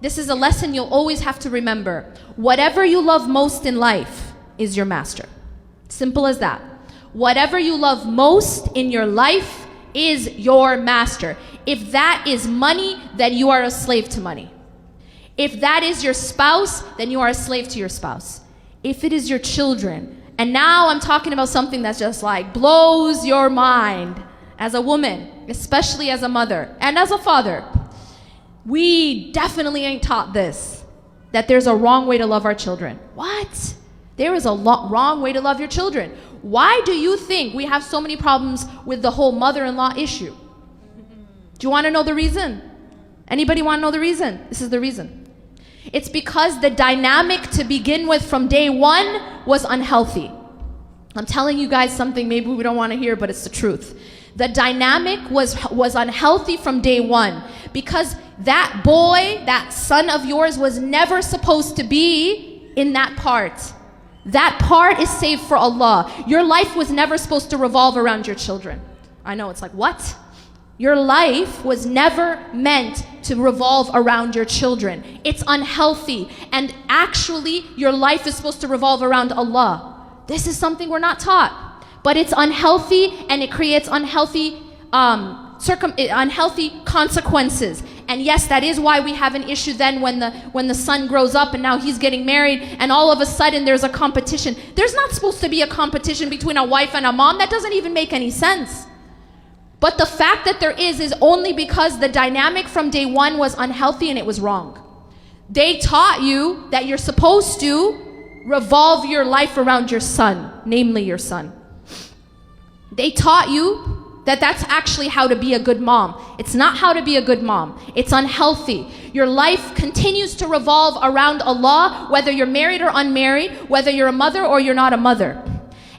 this is a lesson you'll always have to remember. Whatever you love most in life is your master. Simple as that. Whatever you love most in your life is your master. If that is money, then you are a slave to money. If that is your spouse, then you are a slave to your spouse. If it is your children, and now I'm talking about something that's just like blows your mind as a woman, especially as a mother and as a father. We definitely ain't taught this, that there's a wrong way to love our children. What? There is a wrong way to love your children. Why do you think we have so many problems with the whole mother-in-law issue? Do you want to know the reason? Anybody want to know the reason? This is the reason. It's because the dynamic to begin with from day one was unhealthy. I'm telling you guys something maybe we don't want to hear, but it's the truth. The dynamic was unhealthy from day one because that boy, that son of yours was never supposed to be in that part. That part is saved for Allah. Your life was never supposed to revolve around your children. I know, it's like, what? Your life was never meant to revolve around your children. It's unhealthy. And actually, your life is supposed to revolve around Allah. This is something we're not taught. But it's unhealthy, and it creates unhealthy consequences. And yes, that is why we have an issue then when the son grows up and now he's getting married and all of a sudden there's a competition. There's not supposed to be a competition between a wife and a mom. That doesn't even make any sense. But the fact that there is only because the dynamic from day one was unhealthy and it was wrong. They taught you that you're supposed to revolve your life around your son, namely your son. They taught you that that's actually how to be a good mom. It's not how to be a good mom. It's unhealthy. Your life continues to revolve around Allah, whether you're married or unmarried, whether you're a mother or you're not a mother.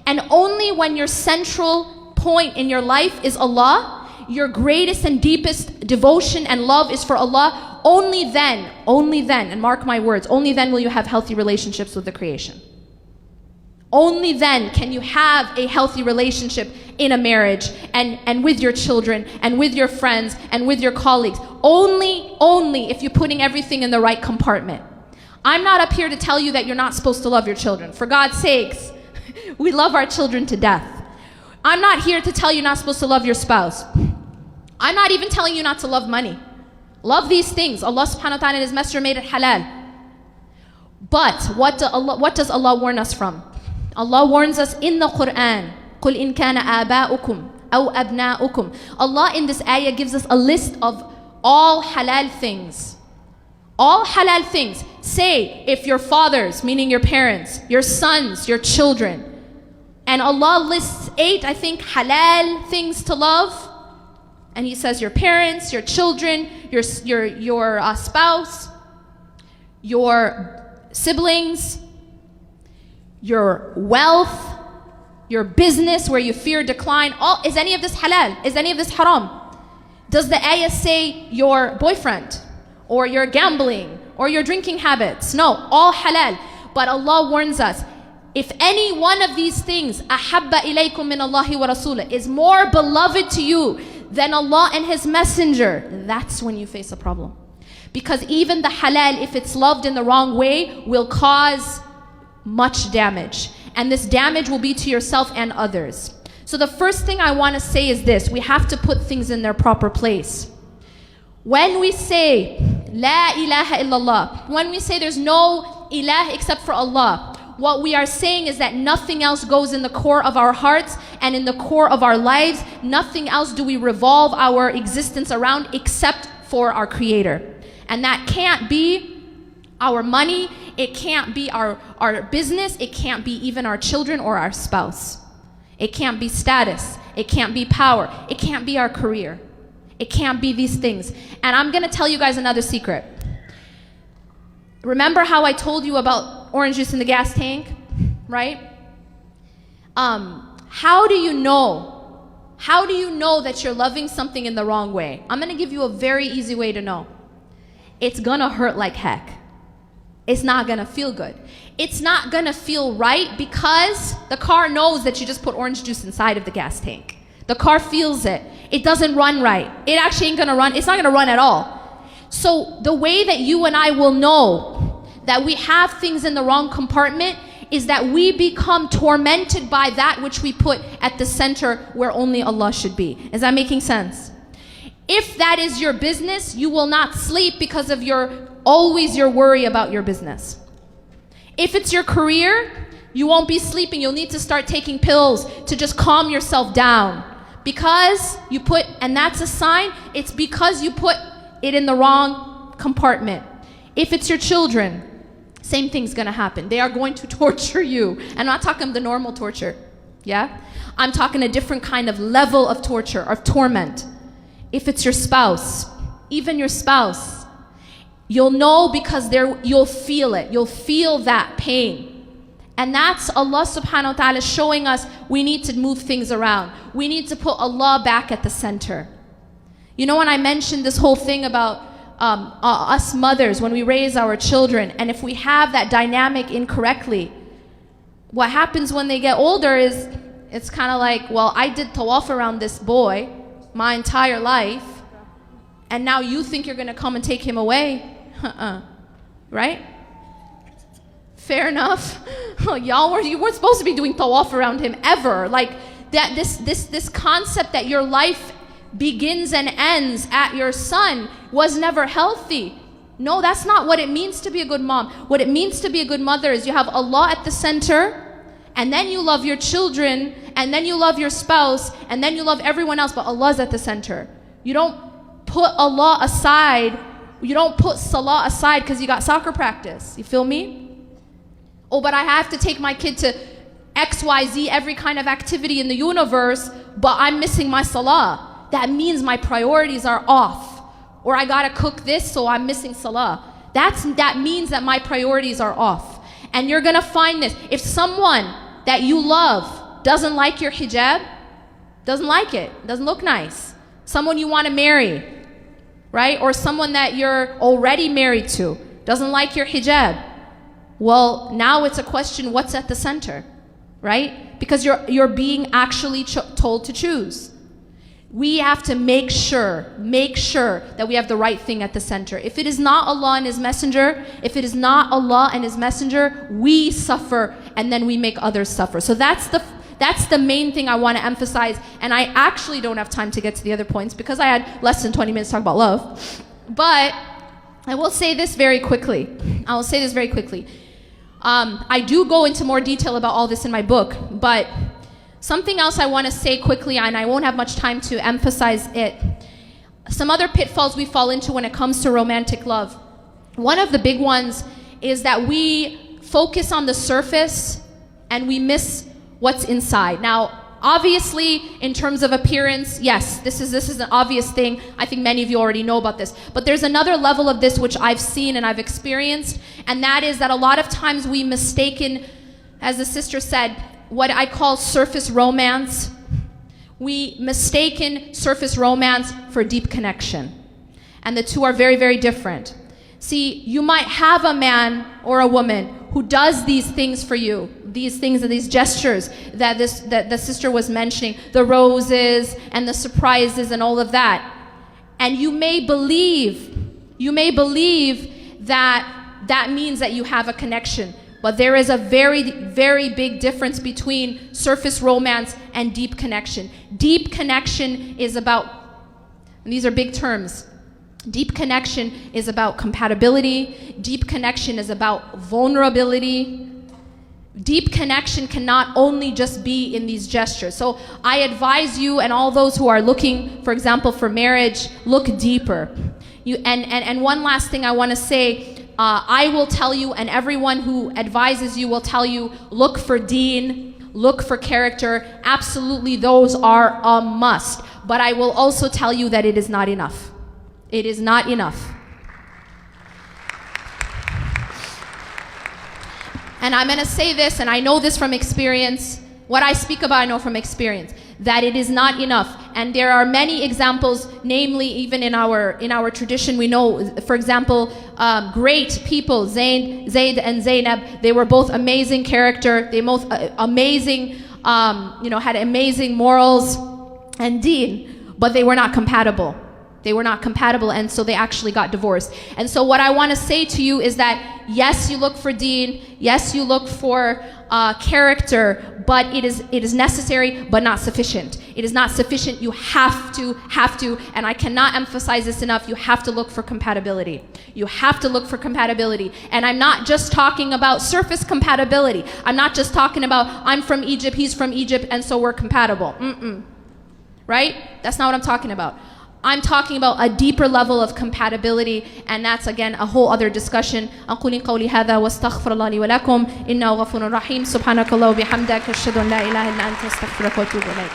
And only when your central point in your life is Allah, your greatest and deepest devotion and love is for Allah, only then, and mark my words, only then will you have healthy relationships with the creation. Only then can you have a healthy relationship in a marriage and with your children and with your friends and with your colleagues. Only if you're putting everything in the right compartment. I'm not up here to tell you that you're not supposed to love your children. For God's sakes, we love our children to death. I'm not here to tell you you're not supposed to love your spouse. I'm not even telling you not to love money. Love these things. Allah subhanahu wa ta'ala and His Messenger made it halal. But what does Allah warn us from? Allah warns us in the Quran. قُلْ إِنْ كَانَ آبَاؤُكُمْ أَوْ أَبْنَاؤُكُمْ. Allah in this ayah gives us a list of all halal things. All halal things. Say if your fathers, meaning your parents, your sons, your children. And Allah lists 8, I think, halal things to love. And He says your parents, your children, your spouse, your siblings, your wealth, your business where you fear decline. Is any of this halal? Is any of this haram? Does the ayah say your boyfriend or your gambling or your drinking habits? No, all halal. But Allah warns us, if any one of these things ahabba ilaykum min Allahi wa rasulah is more beloved to you than Allah and His Messenger, that's when you face a problem. Because even the halal, if it's loved in the wrong way, will cause much damage. And this damage will be to yourself and others. So the first thing I want to say is this: we have to put things in their proper place. When we say La ilaha illallah, when we say there's no ilah except for Allah, what we are saying is that nothing else goes in the core of our hearts and in the core of our lives. Nothing else do we revolve our existence around except for our Creator. And that can't be our money, it can't be our business, it can't be even our children or our spouse. It can't be status, it can't be power, it can't be our career. It can't be these things. And I'm gonna tell you guys another secret. Remember how I told you about orange juice in the gas tank, right? How do you know that you're loving something in the wrong way? I'm gonna give you a very easy way to know. It's gonna hurt like heck. It's not gonna feel good. It's not gonna feel right because the car knows that you just put orange juice inside of the gas tank. The car feels it. It doesn't run right. It actually ain't gonna run. It's not gonna run at all. So the way that you and I will know that we have things in the wrong compartment is that we become tormented by that which we put at the center where only Allah should be. Is that making sense? If that is your business, you will not sleep because of always your worry about your business. If it's your career, you won't be sleeping. You'll need to start taking pills to just calm yourself down. Because you put, and that's a sign, it's because you put it in the wrong compartment. If it's your children, same thing's gonna happen. They are going to torture you. And I'm not talking the normal torture, yeah? I'm talking a different kind of level of torture, of torment. If it's your spouse, even your spouse, you'll know because you'll feel it. You'll feel that pain. And that's Allah subhanahu wa ta'ala showing us we need to move things around. We need to put Allah back at the center. You know, when I mentioned this whole thing about us mothers, when we raise our children, and if we have that dynamic incorrectly, what happens when they get older is, it's kind of like, well, I did tawaf around this boy my entire life, and now you think you're going to come and take him away? Right? Fair enough. You weren't supposed to be doing tawaf around him ever. Like that, this concept that your life begins and ends at your son was never healthy. No, that's not what it means to be a good mom. What it means to be a good mother is you have Allah at the center, and then you love your children, and then you love your spouse, and then you love everyone else, but Allah's at the center. You don't put Allah aside. You don't put Salah aside because you got soccer practice. You feel me? Oh, but I have to take my kid to XYZ, every kind of activity in the universe, but I'm missing my Salah. That means my priorities are off. Or I gotta cook this, so I'm missing Salah. That means that my priorities are off. And you're gonna find this. If someone that you love doesn't like your hijab, doesn't like it, doesn't look nice, someone you wanna marry, right? Or someone that you're already married to doesn't like your hijab, well, now it's a question, what's at the center, right? Because you're being actually told to choose. We have to make sure that we have the right thing at the center. If it is not Allah and His Messenger, we suffer and then we make others suffer. So that's the main thing I want to emphasize. And I actually don't have time to get to the other points because I had less than 20 minutes to talk about love. But I will say this very quickly. I do go into more detail about all this in my book, but something else I want to say quickly, and I won't have much time to emphasize it. Some other pitfalls we fall into when it comes to romantic love. One of the big ones is that we focus on the surface and we miss what's inside. Now, obviously, in terms of appearance, yes, this is an obvious thing. I think many of you already know about this. But there's another level of this which I've seen and I've experienced, and that is that a lot of times we mistaken, as the sister said, what I call surface romance. We mistaken surface romance for deep connection. And the two are very, very different. See, you might have a man or a woman who does these things for you, these things and these gestures that the sister was mentioning, the roses and the surprises and all of that. And you may believe that means that you have a connection. But there is a very, very big difference between surface romance and deep connection. Deep connection is about, and these are big terms, deep connection is about compatibility. Deep connection is about vulnerability. Deep connection cannot only just be in these gestures. So I advise you and all those who are looking, for example, for marriage, look deeper. And one last thing I want to say, I will tell you, and everyone who advises you will tell you, look for deen, look for character. Absolutely, those are a must. But I will also tell you that it is not enough. It is not enough. And I'm going to say this, and I know this from experience. What I speak about, I know from experience, that it is not enough. And there are many examples, namely even in our tradition, we know, for example, great people, Zayd and Zainab, they were both amazing character, they both amazing, had amazing morals and deen, but they were not compatible. They were not compatible, and so they actually got divorced. And so what I want to say to you is that yes, you look for deen, yes, you look for character, but it is necessary but not sufficient. It is not sufficient. You have to, and I cannot emphasize this enough, you have to look for compatibility. You have to look for compatibility. And I'm not just talking about surface compatibility. I'm not just talking about I'm from Egypt, he's from Egypt, and so we're compatible. Right? That's not what I'm talking about. I'm talking about a deeper level of compatibility, and that's again a whole other discussion. أقول قولي هذا واستغفر الله لي ولكم إنه غفور رحيم. سبحانك اللهم وبحمدك أشهد أن لا إله إلا أنت أستغفرك وأتوب إليك.